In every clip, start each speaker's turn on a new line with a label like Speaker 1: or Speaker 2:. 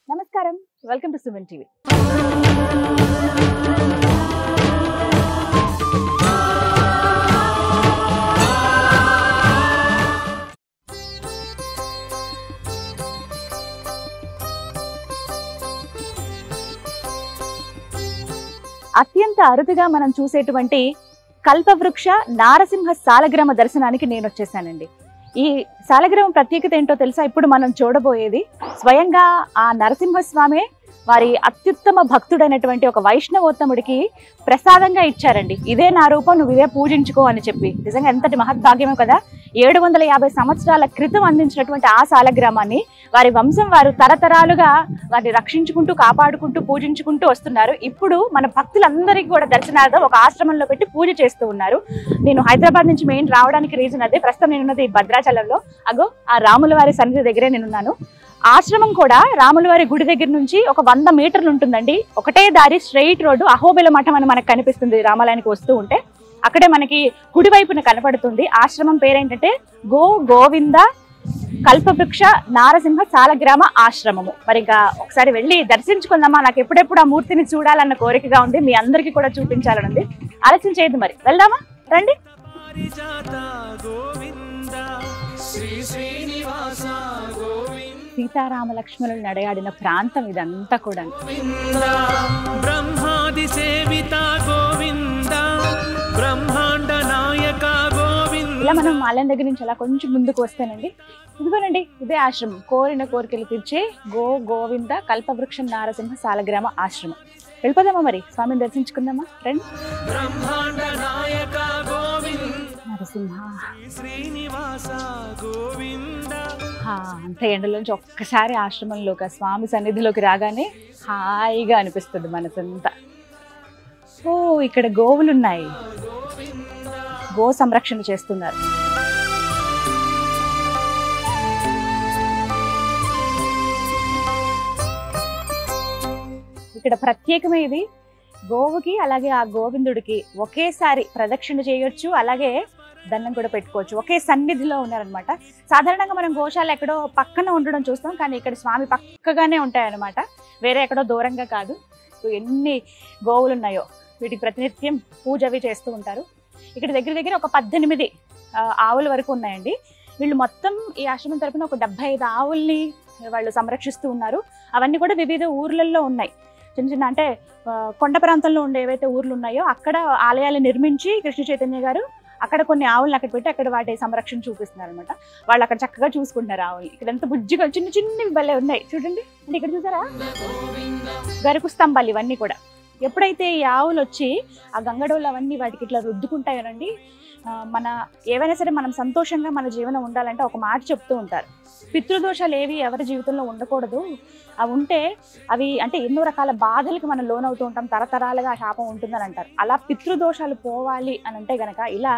Speaker 1: నమస్కారం, welcome to Suman TV. అత్యంత అరుదుగా మనం చూసేటువంటి కల్పవృక్ష నారసింహ సాలగ్రామ దర్శనానికి నేను వచ్చేసానండి. ఈ సాలగ్రామం ప్రత్యేకత ఏంటో తెలుసా? ఇప్పుడు మనం చూడబోయేది స్వయంగా ఆ నరసింహస్వామి వారి అత్యుత్తమ భక్తుడైనటువంటి ఒక వైష్ణవోత్తముడికి ప్రసాదంగా ఇచ్చారండి. ఇదే నా రూపం, నువ్వు ఇదే పూజించుకో అని చెప్పి. నిజంగా ఎంతటి మహద్భాగ్యమో కదా. 750 సంవత్సరాల క్రితం అందించినటువంటి ఆ సాలగ్రామాన్ని వారి వంశం వారు తరతరాలుగా వారిని రక్షించుకుంటూ కాపాడుకుంటూ పూజించుకుంటూ వస్తున్నారు. ఇప్పుడు మన భక్తులందరికీ కూడా దర్శనార్థం ఒక ఆశ్రమంలో పెట్టి పూజ చేస్తూ ఉన్నారు. నేను హైదరాబాద్ నుంచి మెయిన్ రావడానికి రీజన్ అదే. ప్రస్తుతం నేనున్నది భద్రాచలంలో. అగో ఆ రాముల వారి సన్నిధి దగ్గరే నేనున్నాను. ఆశ్రమం కూడా రాములవారి గుడి దగ్గర నుంచి ఒక 100 మీటర్లు ఉంటుందండి. ఒకటే దారి, స్ట్రెయిట్ రోడ్డు. అహోబిల మఠం అని మనకు కనిపిస్తుంది రామాలయానికి వస్తూ ఉంటే. అక్కడే మనకి కుడి వైపున కనపడుతుంది. ఆశ్రమం పేరేంటంటే గోవింద కల్పవృక్ష నారసింహ సాలగ్రామ ఆశ్రమము. మరి ఇంకా ఒకసారి వెళ్ళి దర్శించుకుందామా? నాకు ఎప్పుడెప్పుడు ఆ మూర్తిని చూడాలన్న కోరికగా ఉంది, మీ అందరికీ కూడా చూపించాలని ఉంది. ఆలస్యం చేయదు, మరి వెళ్దామా? రండి. సీతారామ లక్ష్మణులు నడయాడిన ప్రాంతం ఇదంతా కూడా. బ్రహ్మాది సేవిత గోవింద బ్రహ్మాండ నాయక గోవింద. ఇలా మనం ఆలయం దగ్గర నుంచి అలా కొంచెం ముందుకు వస్తేనండి, ఇదిగోనండి ఇదే ఆశ్రమం. కోరిన కోరికలు తీర్చే గోవింద కల్పవృక్ష నారసింహ సాలగ్రామ ఆశ్రమం. వెళ్ళిపోదామా మరి? స్వామిని దర్శించుకుందామా? రండి. బ్రహ్మాండ నాయక గోవింద నరసింహ శ్రీనివాస గోవింద. అంత ఎండలోంచి ఒక్కసారి ఆశ్రమంలోకి స్వామి సన్నిధిలోకి రాగానే హాయిగా అనిపిస్తుంది మనసంతా. ఓ, ఇక్కడ గోవులు ఉన్నాయి, గో సంరక్షణ చేస్తున్నారు. ఇక్కడ ప్రత్యేకమైనది గోవుకి అలాగే ఆ గోవిందుడికి ఒకేసారి ప్రదక్షిణ చేయొచ్చు, అలాగే దండం కూడా పెట్టుకోవచ్చు. ఒకే సన్నిధిలో ఉన్నారనమాట. సాధారణంగా మనం గోశాల ఎక్కడో పక్కన ఉండడం చూస్తాం, కానీ ఇక్కడ స్వామి పక్కగానే ఉంటాయన్నమాట, వేరే ఎక్కడో దూరంగా కాదు. ఎన్ని గోవులు ఉన్నాయో వీటికి ప్రతినిత్యం పూజ అవి చేస్తూ ఉంటారు. ఇక్కడ దగ్గర ఒక 18 ఆవుల వరకు ఉన్నాయండి. వీళ్ళు మొత్తం ఈ ఆశ్రమం తరపున ఒక 75 ఆవుల్ని వాళ్ళు సంరక్షిస్తూ ఉన్నారు. అవన్నీ కూడా వివిధ ఊర్లలో ఉన్నాయి. చిన్న చిన్న అంటే కొండ ప్రాంతంలో ఉండే ఏవైతే ఊర్లు ఉన్నాయో అక్కడ ఆలయాలు నిర్మించి కృష్ణ చైతన్య గారు అక్కడ కొన్ని ఆవులను అక్కడ పెట్టి అక్కడ వాటి సంరక్షణ చూపిస్తున్నారు అనమాట. వాళ్ళు అక్కడ చక్కగా చూసుకుంటున్నారు ఆవులు. ఇక్కడ ఎంత బుజ్జిగా చిన్న చిన్నవి భలే ఉన్నాయి చూడండి. అంటే ఇక్కడ చూసారా గరుకు స్తంభాలు ఇవన్నీ కూడా. ఎప్పుడైతే ఈ ఆవులు వచ్చి ఆ గంగడోళ్ళు అవన్నీ వాటికి ఇట్లా రుద్దుకుంటాయోనండి, మన ఏవైనా సరే మనం సంతోషంగా మన జీవనం ఉండాలంటే ఒక మాట చెప్తూ ఉంటారు, పితృదోషాలు ఏవి ఎవరి జీవితంలో ఉండకూడదు. అవి ఉంటే అవి అంటే ఎన్నో రకాల బాధలకు మనం లోనవుతూ ఉంటాం, తరతరాలుగా ఆ శాపం ఉంటుందని అంటారు. అలా పితృదోషాలు పోవాలి అని అంటే గనక ఇలా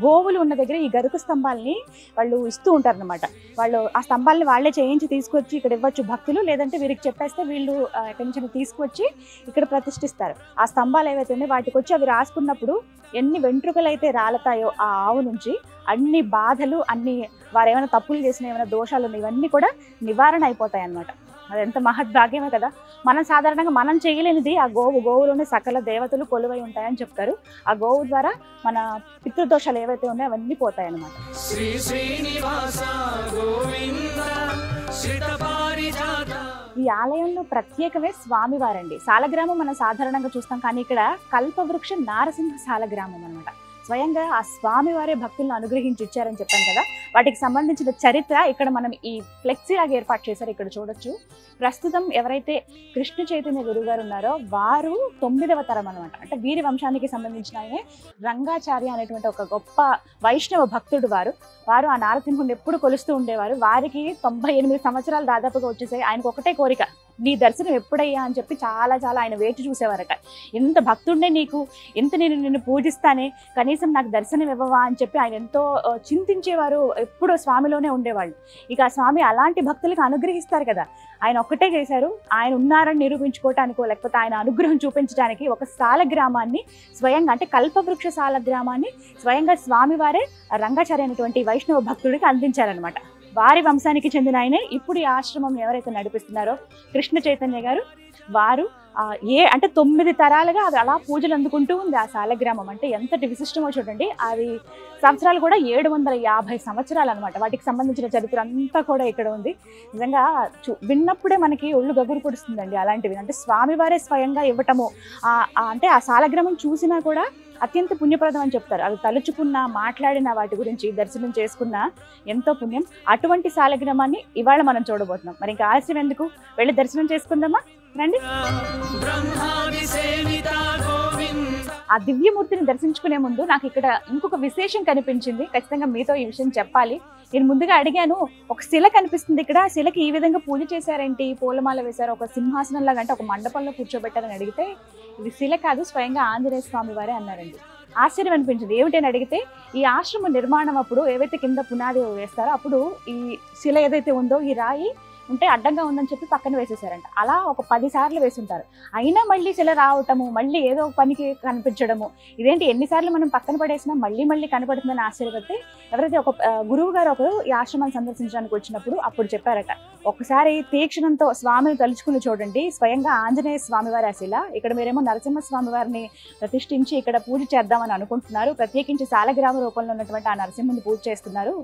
Speaker 1: గోవులు ఉన్న దగ్గర ఈ గరుకు స్తంభాలని వాళ్ళు ఇస్తూ ఉంటారు అనమాట. వాళ్ళు ఆ స్తంభాలని వాళ్ళే చేయించి తీసుకొచ్చి ఇక్కడ ఇవ్వచ్చు భక్తులు, లేదంటే వీరికి చెప్పేస్తే వీళ్ళు ఎక్కడి నుంచి తీసుకొచ్చి ఇక్కడ ప్రతిష్ఠిస్తారు. ఆ స్తంభాలు ఏవైతే ఉన్నాయో వాటికి వచ్చి అవి రాసుకున్నప్పుడు ఎన్ని వెంట్రుకలు అయితే రాలతాయో ఆ ఆవు నుంచి అన్ని బాధలు, అన్ని వారు ఏమైనా తప్పులు చేసిన ఏమైనా దోషాలు ఉన్నాయి ఇవన్నీ కూడా నివారణ అయిపోతాయి అన్నమాట. అది ఎంత మహద్భాగ్యమే కదా. మనం సాధారణంగా మనం చేయలేనిది ఆ గోవులోనే సకల దేవతలు కొలువై ఉంటాయని చెప్తారు. ఆ గోవు ద్వారా మన పితృదోషాలు ఏవైతే ఉన్నాయో అవన్నీ పోతాయి అన్నమాట. ఈ ఆలయంలో ప్రత్యేకమే స్వామివారండి. సాలగ్రామం మనం సాధారణంగా చూస్తాం, కానీ ఇక్కడ కల్పవృక్ష నారసింహ సాలగ్రామం అనమాట. స్వయంగా ఆ స్వామి వారే భక్తులను అనుగ్రహించి ఇచ్చారని చెప్పాను కదా. వాటికి సంబంధించిన చరిత్ర ఇక్కడ మనం ఈ ఫ్లెక్సీ లాగా ఏర్పాటు చేశారు, ఇక్కడ చూడొచ్చు. ప్రస్తుతం ఎవరైతే కృష్ణ చైతన్య గురువు గారు ఉన్నారో వారు 9వ తరం అనమాట. అంటే వీరి వంశానికి సంబంధించిన ఆయనే రంగాచార్య అనేటువంటి ఒక గొప్ప వైష్ణవ భక్తుడు. వారు ఆ నారసింహుడిని ఎప్పుడు కొలుస్తూ ఉండేవారు. వారికి 98 సంవత్సరాలు దాదాపుగా వచ్చేసాయి. ఆయనకు ఒకటే కోరిక, నీ దర్శనం ఎప్పుడయ్యా అని చెప్పి చాలా ఆయన వేచి చూసేవారట. ఎంత భక్తుడినే నీకు, ఎంత నేను నిన్ను పూజిస్తానే, కనీసం నాకు దర్శనం ఇవ్వవా అని చెప్పి ఆయన ఎంతో చింతించేవారు. ఎప్పుడూ స్వామిలోనే ఉండేవాళ్ళు. ఇక ఆ స్వామి అలాంటి భక్తులకు అనుగ్రహిస్తారు కదా. ఆయన ఒక్కటే చేశారు, ఆయన ఉన్నారని నిరూపించుకోవటానికో లేకపోతే ఆయన అనుగ్రహం చూపించడానికి ఒక సాలగ్రామాన్ని స్వయంగా, అంటే కల్పవృక్ష సాలగ్రామాన్ని స్వయంగా స్వామివారే రంగాచార్య అనేటువంటి వైష్ణవ భక్తుడికి అందించారనమాట. వారి వంశానికి చెందిన ఆయనే ఇప్పుడు ఈ ఆశ్రమం ఎవరైతే నడిపిస్తున్నారో కృష్ణ చైతన్య గారు, వారు అంటే 9 తరాలుగా అది అలా పూజలు అందుకుంటూ ఉంది ఆ సాలగ్రామం. అంటే ఎంతటి విశిష్టమో చూడండి. అది సంవత్సరాలు కూడా 750 సంవత్సరాలు అనమాట. వాటికి సంబంధించిన చరిత్ర అంతా కూడా ఇక్కడ ఉంది. నిజంగా విన్నప్పుడే మనకి ఒళ్ళు గగురు పొడుస్తుందండి అలాంటివి. అంటే స్వామివారే స్వయంగా ఇవ్వటము, అంటే ఆ సాలగ్రామం చూసినా కూడా అత్యంత పుణ్యప్రదం అని చెప్తారు. అది తలుచుకున్నా, మాట్లాడిన వాటి గురించి దర్శనం చేసుకున్నా ఎంతో పుణ్యం. అటువంటి సాలగ్రామాన్ని ఇవాళ మనం చూడబోతున్నాం. మరి ఇంకా ఆలస్యం ఎందుకు, వెళ్ళి దర్శనం చేసుకుందామా, రండి. ఆ దివ్యమూర్తిని దర్శించుకునే ముందు నాకు ఇక్కడ ఇంకొక విశేషం కనిపించింది. ఖచ్చితంగా మీతో ఈ విషయం చెప్పాలి. నేను ముందుగా అడిగాను, ఒక శిల కనిపిస్తుంది ఇక్కడ, ఆ శిలకి ఈ విధంగా పూజ చేశారేంటి, పూలమాల వేశారు, ఒక సింహాసనం లాగా, అంటే ఒక మండపంలో కూర్చోబెట్టారని అడిగితే ఇది శిల కాదు, స్వయంగా ఆంజనేయ స్వామి వారే అన్నారండి. ఆశ్చర్యం అనిపించింది. ఏమిటని అడిగితే ఈ ఆశ్రమ నిర్మాణం అప్పుడు ఏవైతే కింద పునాది వేస్తారో అప్పుడు ఈ శిల ఏదైతే ఉందో ఈ రాయి ఉంటే అడ్డంగా ఉందని చెప్పి పక్కన వేసేసారంట. అలా ఒక 10 సార్లు వేసుంటారు. అయినా మళ్ళీ శిల రావటము, మళ్ళీ ఏదో పనికి కనిపించడము, ఇదేంటి ఎన్నిసార్లు మనం పక్కన పడేసినా మళ్ళీ మళ్ళీ కనపడుతుందని ఆశ్చర్యపడితే ఎవరైతే ఒక గురువు గారు ఒకరు ఈ ఆశ్రమాన్ని సందర్శించడానికి వచ్చినప్పుడు అప్పుడు చెప్పారట, ఒకసారి తీక్షణంతో స్వామిని తలుచుకుని చూడండి, స్వయంగా ఆంజనేయ స్వామి వారి ఆ శిల. ఇక్కడ మీరేమో నరసింహ స్వామి వారిని ప్రతిష్ఠించి ఇక్కడ పూజ చేద్దామని అనుకుంటున్నారు, ప్రత్యేకించి సాలగ్రామ రూపంలో ఉన్నటువంటి ఆ నరసింహుని పూజ చేస్తున్నారు.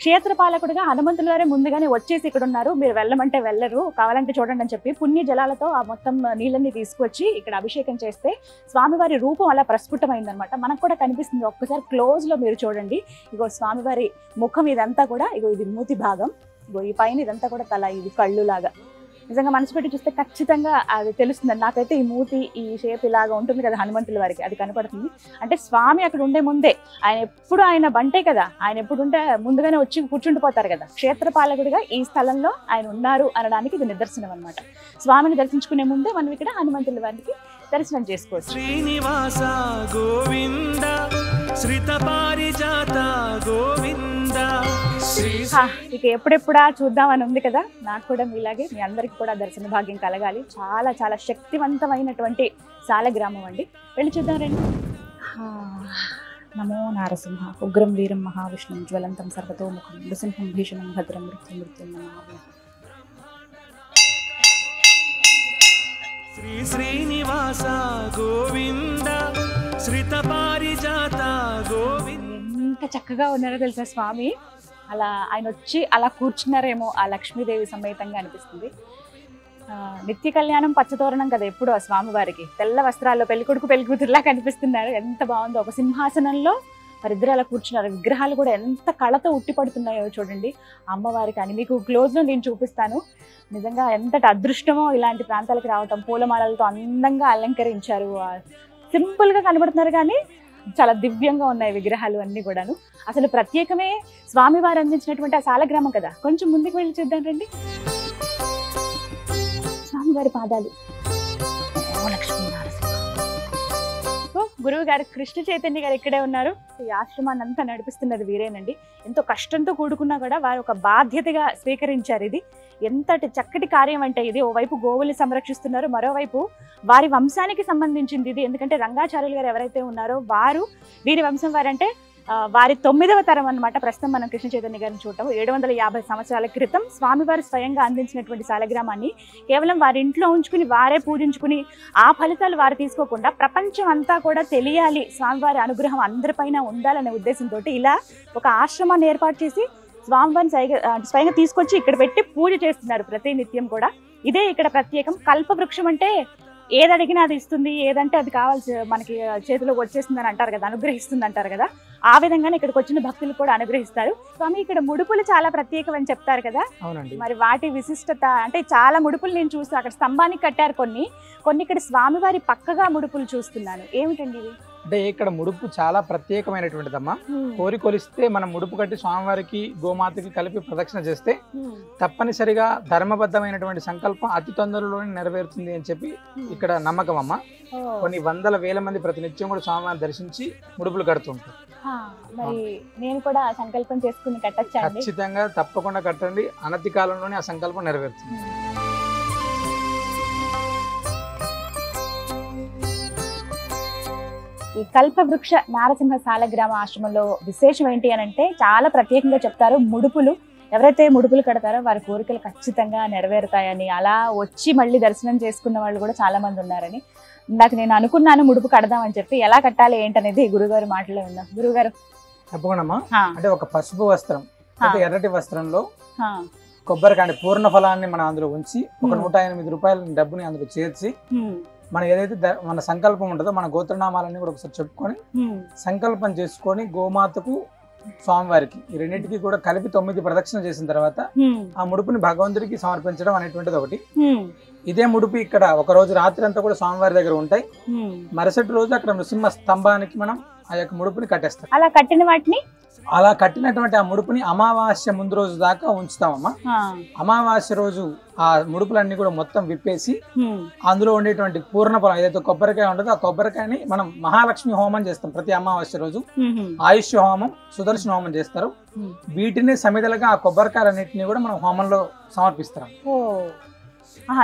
Speaker 1: క్షేత్రపాలకుడిగా హనుమంతుల వారే ముందుగానే వచ్చేసి ఇక్కడ ఉన్నారు, మీరు వెళ్ళమంటే వెళ్ళరు, కావాలంటే చూడండి అని చెప్పి పుణ్య జలాలతో ఆ మొత్తం నీళ్ళని తీసుకొచ్చి ఇక్కడ అభిషేకం చేస్తే స్వామివారి రూపం అలా ప్రస్ఫుటమైందనమాట. మనకు కూడా కనిపిస్తుంది. ఒక్కసారి క్లోజ్ లో మీరు చూడండి. ఇగో స్వామివారి ముఖం ఇదంతా కూడా, ఇగో ఇది మూతి భాగం, ఇగో ఈ పైన ఇదంతా కూడా తల, ఇది కళ్ళు లాగా. నిజంగా మనసు పెట్టి చూస్తే ఖచ్చితంగా అది తెలుస్తుందండి. నాకైతే ఈ మూతి, ఈ షేప్ ఇలాగా ఉంటుంది కదా హనుమంతుల వారికి, అది కనపడుతుంది. అంటే స్వామి అక్కడ ఉండే ముందే, ఆయన ఎప్పుడు ఆయన బంటే కదా, ఆయన ఎప్పుడు ఉంటే ముందుగానే వచ్చి కూర్చుండిపోతారు కదా. క్షేత్రపాలకుడిగా ఈ స్థలంలో ఆయన ఉన్నారు అనడానికి ఇది నిదర్శనం అనమాట. స్వామిని దర్శించుకునే ముందే మనం ఇక్కడ హనుమంతుల వారికి దర్శనం చేసుకోవచ్చు.
Speaker 2: శ్రీనివాస గోవింద శ్రీత పారిజాత గోవింద.
Speaker 1: ఇక ఎప్పుడెప్పుడా చూద్దామని ఉంది కదా. నాకు కూడా మీలాగే మీ అందరికి కూడా దర్శన భాగ్యం కలగాలి. చాలా చాలా శక్తివంతమైనటువంటి సాలగ్రామం అండి. వెళ్ళి చూద్దాం రండి. నమో నారసింహ ఉగ్రం వీరం మహావిష్ణుం జ్వలంతం సర్వతోముఖం నృసింహం భీషణం భద్రం మృత్యుం నమామి.
Speaker 2: శ్రీ శ్రీనివాస గోవింద శ్రీత పారిజాత గోవింద.
Speaker 1: ఎంత చక్కగా ఉన్నారో తెలుసా స్వామి. అలా ఆయన వచ్చి అలా కూర్చున్నారేమో ఆ లక్ష్మీదేవి సమేతంగా అనిపిస్తుంది. నిత్య కళ్యాణం పచ్చతోరణం కదా ఎప్పుడు ఆ స్వామివారికి. తెల్ల వస్త్రాల్లో పెళ్ళికొడుకు పెళ్ళికూతురులా కనిపిస్తున్నారు. ఎంత బాగుందో. ఒక సింహాసనంలో వారిద్దరు అలా కూర్చున్నారు. విగ్రహాలు కూడా ఎంత కళతో ఉట్టిపడుతున్నాయో చూడండి అమ్మవారికి అని. మీకు క్లోజ్లో నేను చూపిస్తాను. నిజంగా ఎంతటి అదృష్టమో ఇలాంటి ప్రాంతాలకు రావటం. పూలమాలలతో అందంగా అలంకరించారు. సింపుల్గా కనబడుతున్నారు కానీ చాలా దివ్యంగా ఉన్నాయి విగ్రహాలు అన్నీ కూడాను. అసలు ప్రత్యేకమే స్వామివారు అందించినటువంటి ఆ సాలగ్రామం కదా. కొంచెం ముందుకు వెళ్ళి చూద్దాం రండి. స్వామివారి పాదాలు. గురువు గారు కృష్ణ చైతన్య గారు ఇక్కడే ఉన్నారు. ఈ ఆశ్రమాన్ని అంతా నడిపిస్తున్నది వీరేనండి. ఎంతో కష్టంతో కూడుకున్నా కూడా వారు ఒక బాధ్యతగా స్వీకరించారు. ఇది ఎంతటి చక్కటి కార్యం అంటే ఇది. ఓవైపు గోవుల్ని సంరక్షిస్తున్నారు, మరోవైపు వారి వంశానికి సంబంధించింది ఇది. ఎందుకంటే రంగాచార్యులు గారు ఎవరైతే ఉన్నారో వారు వీరి వంశం వారంటే వారి 9వ తరం అనమాట. ప్రస్తుతం మనం కృష్ణ చైతన్య గారిని చూడటం 750 సంవత్సరాల క్రితం స్వామివారు స్వయంగా అందించినటువంటి సాలగ్రామాన్ని కేవలం వారి ఇంట్లో ఉంచుకుని వారే పూజించుకుని ఆ ఫలితాలు వారు తీసుకోకుండా ప్రపంచం అంతా కూడా తెలియాలి, స్వామివారి అనుగ్రహం అందరిపైన ఉండాలనే ఉద్దేశంతో ఇలా ఒక ఆశ్రమాన్ని ఏర్పాటు చేసి స్వామివారిని స్వయంగా తీసుకొచ్చి ఇక్కడ పెట్టి పూజ చేస్తున్నారు ప్రతి నిత్యం కూడా. ఇదే ఇక్కడ ప్రత్యేకం. కల్పవృక్షం అంటే ఏది అడిగినా అది ఇస్తుంది, ఏదంటే అది కావాల్సి మనకి చేతిలోకి వచ్చేస్తుంది అని అంటారు కదా, అనుగ్రహిస్తుంది అంటారు కదా. ఆ విధంగానే ఇక్కడికి వచ్చిన భక్తులు కూడా అనుగ్రహిస్తారు. స్వామి ఇక్కడ ముడుపులు చాలా ప్రత్యేకం అని చెప్తారు కదా.
Speaker 3: అవునండి.
Speaker 1: మరి వాటి విశిష్టత అంటే చాలా ముడుపులు నేను చూస్తాను. అక్కడ స్తంభానికి కట్టారు కొన్ని ఇక్కడ స్వామివారి పక్కగా ముడుపులు చూస్తున్నాను. ఏమిటండి ఇవి?
Speaker 3: అంటే ఇక్కడ ముడుపు చాలా ప్రత్యేకమైనటువంటిదమ్మా. కోరి కొలిస్తే మనం ముడుపు కట్టి స్వామివారికి గోమాతకి కలిపి ప్రదక్షిణ చేస్తే తప్పనిసరిగా ధర్మబద్ధమైనటువంటి సంకల్పం అతి తొందరలోనే నెరవేరుతుంది అని చెప్పి ఇక్కడ నమ్మకం అమ్మ. కొన్ని వందల వేల మంది ప్రతినిత్యం కూడా స్వామివారిని దర్శించి ముడుపులు కడుతుంటారు.
Speaker 1: మరి నేను కూడా సంకల్పం చేసుకుని కట్టచ్చా?
Speaker 3: ఖచ్చితంగా తప్పకుండా కట్టండి. అనతి కాలంలోనే ఆ సంకల్పం నెరవేరుతుంది.
Speaker 1: ఈ కల్పవృక్ష నారసింహ సాలగ్రామ ఆశ్రమంలో విశేషం ఏంటి అని అంటే చాలా ప్రత్యేకంగా చెప్తారు. ముడుపులు ఎవరైతే ముడుపులు కడతారో వారి కోరికలు ఖచ్చితంగా నెరవేరుతాయని, అలా వచ్చి మళ్ళీ దర్శనం చేసుకున్న వాళ్ళు కూడా చాలా మంది ఉన్నారని. ఇందాక నేను అనుకున్నాను ముడుపు కడదామని చెప్పి, ఎలా కట్టాలి ఏంటనేది గురుగారు మాటలో ఉందాం. గురుగారు
Speaker 3: తప్పకుండా అంటే ఒక పసుపు వస్త్రం, ఎర్రటి వస్త్రంలో కొబ్బరికాయ పూర్ణ ఫలాన్ని మనం అందులో ఉంచి ఒక 108 రూపాయల డబ్బుని అందులో చేర్చి, మనం ఏదైతే మన సంకల్పం ఉంటుందో మన గోత్రనామాలన్నీ కూడా ఒకసారి చెప్పుకొని సంకల్పం చేసుకొని గోమాతకు, స్వామివారికి ఈ రెండింటికి కూడా కలిపి 9 ప్రదక్షిణ చేసిన తర్వాత ఆ ముడుపుని భగవంతుడికి సమర్పించడం అనేటువంటిది ఒకటి. ఇదే ముడుపు ఇక్కడ ఒక రోజు రాత్రి అంతా కూడా స్వామివారి దగ్గర ఉంటాయి. మరుసటి రోజు అక్కడ నృసింహ స్తంభానికి మనం ఆ యొక్క ముడుపుని కట్టేస్తాం. అలా కట్టినటువంటి ఆ ముడుపుని అమావాస్య ముందు రోజు దాకా ఉంచుతామమ్మా. అమావాస్య రోజు ఆ ముడుపులన్నీ కూడా మొత్తం విప్పేసి అందులో ఉండేటువంటి పూర్ణ ఫలం ఏదైతే కొబ్బరికాయ ఉంటుందో ఆ కొబ్బరికాయని మనం మహాలక్ష్మి హోమం చేస్తాం. ప్రతి అమావాస్య రోజు ఆయుష్ హోమం, సుదర్శన హోమం చేస్తారు. వీటిని సమిధలుగా ఆ కొబ్బరికాయలన్నింటినీ కూడా మనం హోమంలో సమర్పిస్తాం.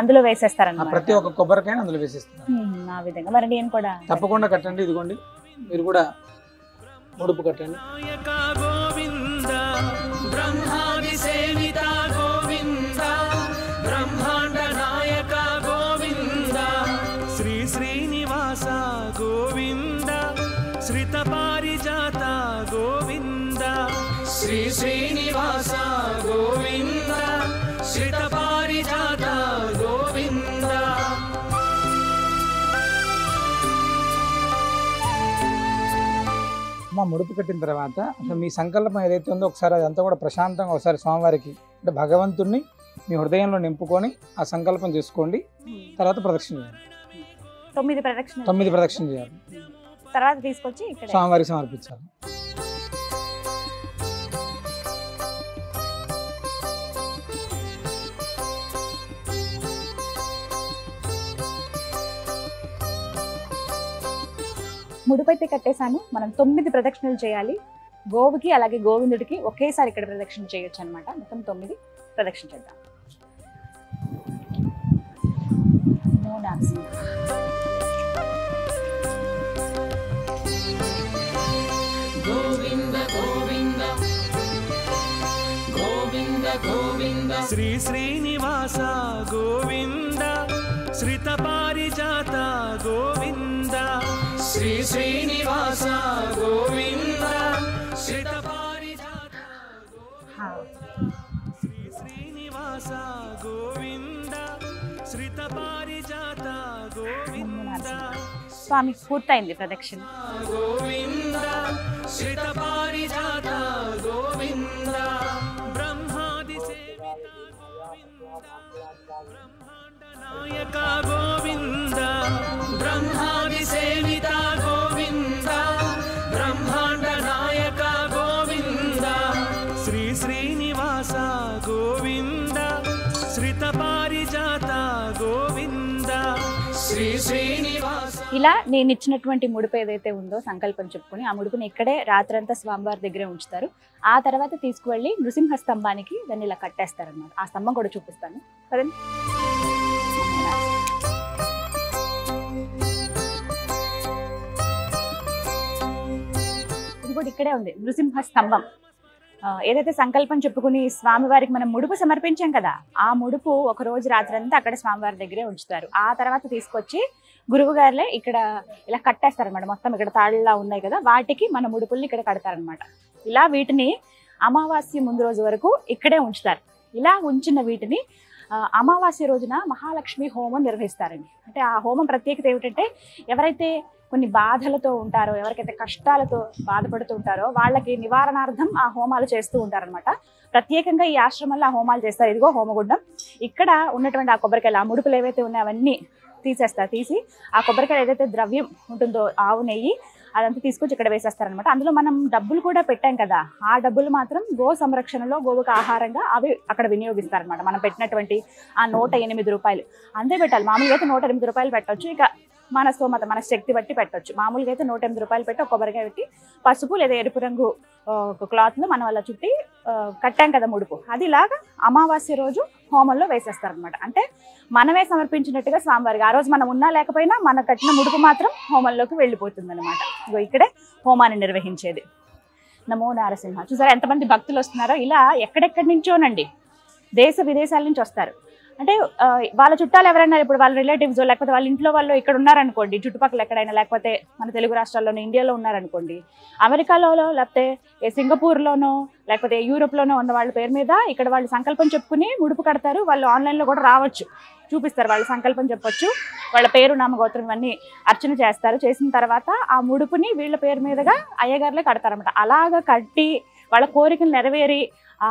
Speaker 1: అందులో వేసేస్తారు,
Speaker 3: ప్రతి ఒక్క కొబ్బరికాయని అందులో వేసేస్తారు.
Speaker 1: మరి నేను కూడా
Speaker 3: తప్పకుండా కట్టండి. ఇదిగోండి, మీరు కూడా ముడుపు కట్టండి.
Speaker 2: గోవింద బ్రహ్మాది సేవిత గోవింద బ్రహ్మాండ నాయక గోవింద శ్రీ శ్రీనివాస గోవింద శ్రిత పారిజాత గోవింద శ్రీ శ్రీనివాస గోవింద శ్రిత పారిజాత గోవింద.
Speaker 3: ముడుపు కట్టిన తర్వాత అసలు మీ సంకల్పం ఏదైతే ఉందో ఒకసారి అదంతా కూడా ప్రశాంతంగా ఒకసారి స్వామివారికి అంటే భగవంతుణ్ణి మీ హృదయంలో నింపుకొని ఆ సంకల్పం చేసుకోండి. తర్వాత ప్రదక్షిణ చేయాలి. 9 ప్రదక్షిణ చేయాలి.
Speaker 1: తర్వాత తీసుకొచ్చి
Speaker 3: స్వామివారికి సమర్పించాలి.
Speaker 1: ముడుపైతే కట్టేశాను. మనం 9 ప్రదక్షిణలు చేయాలి. గోవుకి అలాగే గోవిందుడికి ఒకేసారి ఇక్కడ ప్రదక్షిణ చేయొచ్చు అనమాట. మొత్తం 9 ప్రదక్షిణ చేద్దాం.
Speaker 2: గోవింద గోవింద గోవింద గోవింద శ్రీ శ్రీనివాస గోవింద శ్రిత పారిజాత గోవింద శ్రీ శ్రీనివాస గోవింద శ్రిత పారిజాత శ్రీ శ్రీనివాస గోవింద శ్రిత పారిజాత గోవింద.
Speaker 1: స్వామి పూర్తయింది ప్రదక్షిణ.
Speaker 2: గోవింద శ్రిత పారిజాత గోవింద బ్రహ్మాది సేవిత గోవింద బ్రహ్మాండ నాయక గోవింద బ్రహ్మాది సేవిత గోవింద బ్రహ్మాండ నాయక గోవింద శ్రీ శ్రీనివాస గోవింద శ్రిత పారిజాత గోవింద శ్రీ శ్రీనివాస.
Speaker 1: ఇలా నేను ఇచ్చినటువంటి ముడుపు ఏదైతే ఉందో సంకల్పం చెప్పుకొని ఆ ముడుపుని ఇక్కడే రాత్రంతా స్వామివారి దగ్గరే ఉంచుతారు. ఆ తర్వాత తీసుకువెళ్ళి నృసింహ స్తంభానికి దాన్ని ఇలా కట్టేస్తారన్నమాట. ఆ స్తంభం కూడా చూపిస్తాను కదండి. ఇది కూడా ఇక్కడే ఉంది నృసింహ స్తంభం. ఏదైతే సంకల్పం చెప్పుకుని స్వామివారికి మనం ముడుపు సమర్పించాం కదా, ఆ ముడుపు ఒక రోజు రాత్రంతా అక్కడ స్వామివారి దగ్గరే ఉంచుతారు. ఆ తర్వాత తీసుకొచ్చి గురువు గారులే ఇక్కడ ఇలా కట్టేస్తారనమాట. మొత్తం ఇక్కడ తాళ్ళలా ఉన్నాయి కదా, వాటికి మన ముడుపుల్ని ఇక్కడ కడతారనమాట. ఇలా వీటిని అమావాస్య ముందు రోజు వరకు ఇక్కడే ఉంచుతారు. ఇలా ఉంచిన వీటిని అమావాస్య రోజున మహాలక్ష్మి హోమం నిర్వహిస్తారండి. అంటే ఆ హోమం ప్రత్యేకత ఏమిటంటే, ఎవరైతే కొన్ని బాధలతో ఉంటారో, ఎవరికైతే కష్టాలతో బాధపడుతూ ఉంటారో వాళ్ళకి నివారణార్థం ఆ హోమాలు చేస్తూ ఉంటారనమాట. ప్రత్యేకంగా ఈ ఆశ్రమంలో ఆ హోమాలు చేస్తారు. ఇదిగో హోమగుండం. ఇక్కడ ఉన్నటువంటి ఆ కొబ్బరికాయలు, ఆ ముడుపులు ఏవైతే ఉన్నాయో అవన్నీ తీసేస్తారు. తీసి ఆ కొబ్బరికాయ ఏదైతే ద్రవ్యం ఉంటుందో, ఆవు నెయ్యి, అదంతా తీసుకొచ్చి ఇక్కడ వేసేస్తారనమాట. అందులో మనం డబ్బులు కూడా పెట్టాం కదా, ఆ డబ్బులు మాత్రం గో సంరక్షణలో గోవుకు ఆహారంగా అవి అక్కడ వినియోగిస్తారనమాట. మనం పెట్టినటువంటి ఆ 108 రూపాయలు అంతే పెట్టాలి. మామూలుగా అయితే 108 రూపాయలు పెట్టవచ్చు. ఇక మన స్తోమత, మన శక్తి బట్టి పెట్టవచ్చు. మామూలుగా అయితే 108 రూపాయలు పెట్టి ఒక కొబ్బరికాయ పెట్టి పసుపు లేదా ఎరుపు రంగు క్లాత్లో మనం అలా చుట్టి కట్టాం కదా ముడుపు, అది ఇలాగా అమావాస్య రోజు హోమంలో వేసేస్తారనమాట. అంటే మనమే సమర్పించినట్టుగా స్వామివారికి ఆ రోజు మనం ఉన్నా లేకపోయినా మన కట్టిన ముడుపు మాత్రం హోమంలోకి వెళ్ళిపోతుంది అనమాట. ఇక్కడే హోమాన్ని నిర్వహించేది. నమో నారసింహ. చూసారా ఎంతమంది భక్తులు వస్తున్నారో, ఇలా ఎక్కడెక్కడి నుంచోనండి, దేశ విదేశాల నుంచి వస్తారు. అంటే వాళ్ళ చుట్టాలు ఎవరైనా, ఇప్పుడు వాళ్ళ రిలేటివ్స్ లేకపోతే వాళ్ళ ఇంట్లో వాళ్ళు ఇక్కడ ఉన్నారనుకోండి, చుట్టుపక్కల ఎక్కడైనా, లేకపోతే మన తెలుగు రాష్ట్రాల్లోనూ ఇండియాలో ఉన్నారనుకోండి, అమెరికాలో లేకపోతే సింగపూర్లోనో లేకపోతే యూరోప్లోనో ఉన్న వాళ్ళ పేరు మీద ఇక్కడ వాళ్ళు సంకల్పం చెప్పుకుని ముడుపు కడతారు. వాళ్ళు ఆన్లైన్లో కూడా రావచ్చు, చూపిస్తారు, వాళ్ళ సంకల్పం చెప్పొచ్చు, వాళ్ళ పేరు నామగోత్రం ఇవన్నీ అర్చన చేస్తారు. చేసిన తర్వాత ఆ ముడుపుని వీళ్ళ పేరు మీదుగా అయ్యగారులే కడతారన్నమాట. అలాగ కట్టి వాళ్ళ కోరికలు నెరవేరి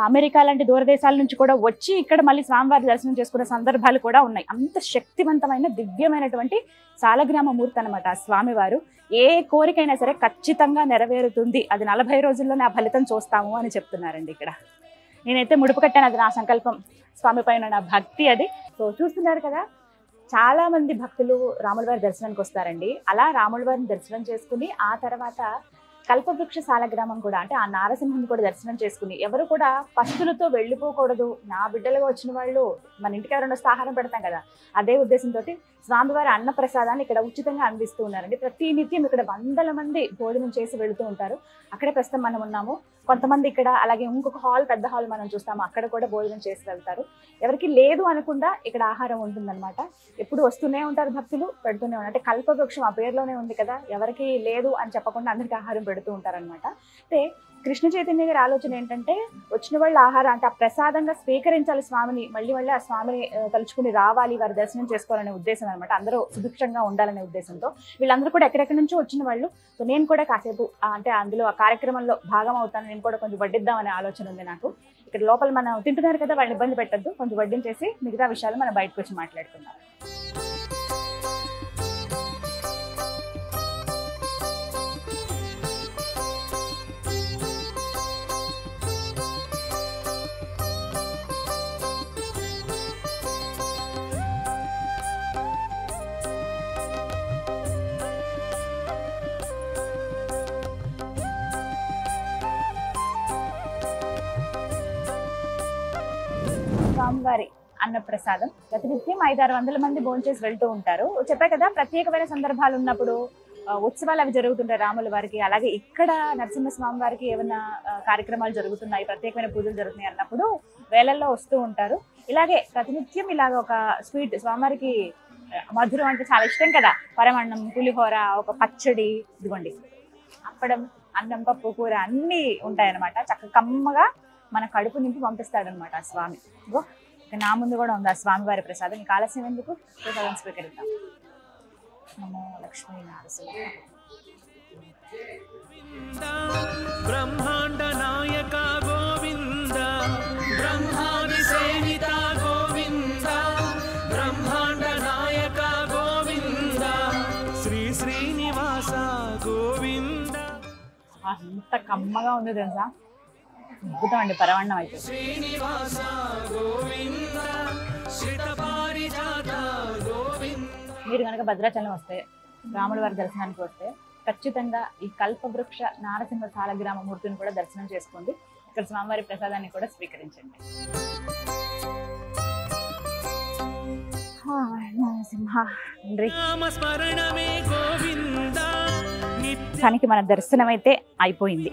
Speaker 1: అమెరికా లాంటి దూరదేశాల నుంచి కూడా వచ్చి ఇక్కడ మళ్ళీ స్వామివారి దర్శనం చేసుకునే సందర్భాలు కూడా ఉన్నాయి. అంత శక్తివంతమైన దివ్యమైనటువంటి సాలగ్రామ మూర్తి అనమాట ఆ స్వామివారు. ఏ కోరికైనా సరే ఖచ్చితంగా నెరవేరుతుంది, అది 40 రోజుల్లోనే ఆ ఫలితం చూస్తాము అని చెప్తున్నారండి ఇక్కడ. నేనైతే ముడుపు కట్టాను, అది నా సంకల్పం, స్వామి పైన నా భక్తి అది. సో చూస్తున్నారు కదా, చాలా మంది భక్తులు రాముల వారి దర్శనానికి వస్తారండి. అలా రాముల వారిని దర్శనం చేసుకుని ఆ తర్వాత కల్పవృక్ష సాలగ్రామం కూడా, అంటే ఆ నారసింహుని కూడా దర్శనం చేసుకుని, ఎవరు కూడా పస్తులతో వెళ్ళిపోకూడదు. నా బిడ్డలుగా వచ్చిన వాళ్ళు మన ఇంటికి ఎవరైనా వస్తే ఆహారం పెడతాం కదా, అదే ఉద్దేశంతో స్వామివారి అన్న ప్రసాదాన్ని ఇక్కడ ఉచితంగా అందిస్తూ ఉన్నారండి. ప్రతి నిత్యం ఇక్కడ వందల మంది భోజనం చేసి వెళుతూ ఉంటారు. అక్కడే ప్రస్తుతం మనం ఉన్నాము. కొంతమంది ఇక్కడ, అలాగే ఇంకొక హాల్, పెద్ద హాల్ మనం చూస్తాము, అక్కడ కూడా భోజనం చేసి వెళ్తారు. ఎవరికి లేదు అనకుండా ఇక్కడ ఆహారం ఉంటుందన్నమాట. ఎప్పుడు వస్తూనే ఉంటారు భక్తులు, పెడుతూనే ఉంటారు. అంటే కల్పవృక్షం ఆ పేరులోనే ఉంది కదా, ఎవరికి లేదు అని చెప్పకుండా అందరికి ఆహారం పెడుతూ ఉంటారనమాట. అయితే కృష్ణ చైతన్య గారి ఆలోచన ఏంటంటే, వచ్చిన వాళ్ళ ఆహారం అంటే ఆ ప్రసాదంగా స్వీకరించాలి స్వామిని, మళ్ళీ మళ్ళీ ఆ స్వామిని తలుచుకుని రావాలి, వారి దర్శనం చేసుకోవాలనే ఉద్దేశం అనమాట. అందరూ సుభిక్షంగా ఉండాలనే ఉద్దేశంతో వీళ్ళందరూ కూడా ఎక్కడెక్కడి నుంచో వచ్చిన వాళ్ళు. సో నేను కూడా కాసేపు అంటే అందులో ఆ కార్యక్రమంలో భాగం అవుతాను, నేను కూడా కొంచెం వడ్డిద్దామనే ఆలోచన ఉంది నాకు. ఇక్కడ లోపల మనం తింటున్నారు కదా, వాళ్ళని ఇబ్బంది పెట్టద్దు, కొంచెం వడ్డించేసి మిగతా విషయాలు మనం బయటకు వచ్చి మాట్లాడుకుందాం. స్వామివారి అన్నప్రసాదం ప్రతినిత్యం 500-600 మంది భోంచేసి వెళ్తూ ఉంటారు. చెప్పా కదా, ప్రత్యేకమైన సందర్భాలు ఉన్నప్పుడు ఉత్సవాలు అవి జరుగుతుంటాయి రాముల వారికి. అలాగే ఇక్కడ నరసింహస్వామి వారికి ఏమైనా కార్యక్రమాలు జరుగుతున్నాయి, ప్రత్యేకమైన పూజలు జరుగుతున్నాయి అన్నప్పుడు వేళల్లో వస్తూ ఉంటారు. ఇలాగే ప్రతినిత్యం ఇలాగ ఒక స్వీట్, స్వామివారికి మధురం అంటే చాలా ఇష్టం కదా, పరమాన్నం, పులిహోర, ఒక పచ్చడి, ఇదిగోండి అప్పడం, అన్నం, పప్పు, కూర అన్నీ ఉంటాయన్నమాట. చక్కగా కమ్మగా మన కడుపు నింపి పంపిస్తాడనమాట ఆ స్వామి. ఇగో ఇక నా ముందు కూడా ఉంది ఆ స్వామివారి ప్రసాదం. ఇంకా ఆలస్యం ఎందుకు, ప్రసాదం స్వీకరిద్దాం. నమో లక్ష్మీ నారసింహ.
Speaker 2: బ్రహ్మాండ నాయక గోవింద, బ్రహ్మాది సేవిత గోవింద, బ్రహ్మాండ నాయక గోవింద, శ్రీ శ్రీనివాస గోవింద.
Speaker 1: అంత కమ్మగా ఉంది తెలుసా, అద్భుతం అండి పరమాన్నం అయితే.
Speaker 2: శ్రీనివాస గోవింద, శ్రిత పారిజాత గోవింద.
Speaker 1: మీరు కనుక భద్రాచలం వస్తే, రాముల వారి దర్శనానికి వస్తే ఖచ్చితంగా ఈ కల్పవృక్ష నారసింహ సాలగ్రామ మూర్తిని కూడా దర్శనం చేసుకోండి. ఇక్కడ స్వామివారి ప్రసాదాన్ని కూడా స్వీకరించండి. తనకి మన దర్శనం అయితే అయిపోయింది.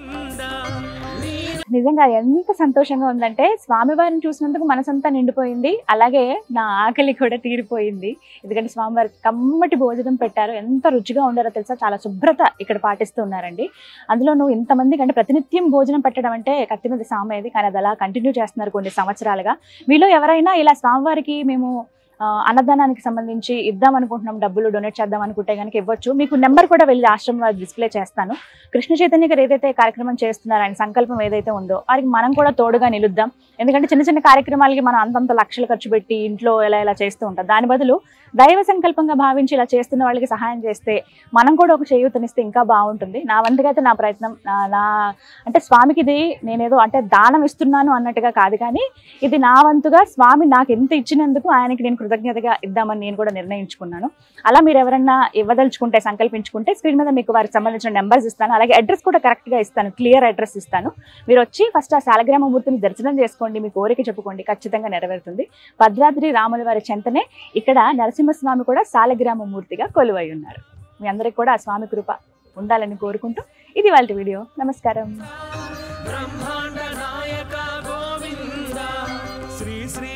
Speaker 1: నిజంగా ఎంత సంతోషంగా ఉందంటే, స్వామివారిని చూసినందుకు మనసంతా నిండిపోయింది. అలాగే నా ఆకలి కూడా తీరిపోయింది. ఎందుకంటే స్వామివారికి కమ్మటి భోజనం పెట్టారు. ఎంత రుచిగా ఉండారో తెలుసా. చాలా శుభ్రత ఇక్కడ పాటిస్తూ ఉన్నారండి. అందులోనూ ఇంతమందికి అంటే ప్రతినిత్యం భోజనం పెట్టడం అంటే కత్తి మీద సామేది, కానీ అది అలా కంటిన్యూ చేస్తున్నారు కొన్ని సంవత్సరాలుగా. మీలో ఎవరైనా ఇలా స్వామివారికి మేము అన్నదానానికి సంబంధించి ఇద్దాం అనుకుంటున్నాం, డబ్బులు డొనేట్ చేద్దాం అనుకుంటే కనుక ఇవ్వచ్చు. మీకు నెంబర్ కూడా వెళ్ళి ఆశ్రమంలో డిస్ప్లే చేస్తాను. కృష్ణ చైతన్య గారు ఏదైతే కార్యక్రమం చేస్తున్నారో, ఆయన సంకల్పం ఏదైతే ఉందో వారికి మనం కూడా తోడుగా నిలుద్దాం. ఎందుకంటే చిన్న చిన్న కార్యక్రమాలకి మనం అంతంత లక్షలు ఖర్చు పెట్టి ఇంట్లో ఎలా చేస్తూ ఉంటాం. దాని బదులు దైవ సంకల్పంగా భావించి ఇలా చేస్తున్న వాళ్ళకి సహాయం చేస్తే మనం కూడా ఒక చేయూతనిస్తే ఇంకా బాగుంటుంది. నా వంతుగా అయితే నా ప్రయత్నం, నా అంటే స్వామికి ఇది నేనేదో అంటే దానం ఇస్తున్నాను అన్నట్టుగా కాదు, కానీ ఇది నా వంతుగా స్వామి నాకు ఎంత ఇచ్చినందుకు ఆయనకి నేను కృతజ్ఞతగా ఇద్దామని నేను కూడా నిర్ణయించుకున్నాను. అలా మీరు ఎవరన్నా ఇవ్వదలుచుకుంటే, సంకల్పించుకుంటే స్క్రీన్ మీద మీకు వారికి సంబంధించిన నెంబర్స్ ఇస్తాను. అలాగే అడ్రస్ కూడా కరెక్ట్గా ఇస్తాను, క్లియర్ అడ్రస్ ఇస్తాను. మీరు వచ్చి ఫస్ట్ ఆ సాలగ్రామ మూర్తిని దర్శనం చేసుకోండి, మీ కోరిక చెప్పుకోండి, ఖచ్చితంగా నెరవేరుతుంది. భద్రాద్రి రాముల వారి చెంతనే ఇక్కడ నరసింహస్వామి కూడా సాలగ్రామ మూర్తిగా కొలువై ఉన్నారు. మీ అందరికి కూడా ఆ స్వామి కృప ఉండాలని కోరుకుంటూ ఇది వాళ్ళ వీడియో. నమస్కారం.
Speaker 2: బ్రహ్మాండ నాయక గోవింద శ్రీ శ్రీ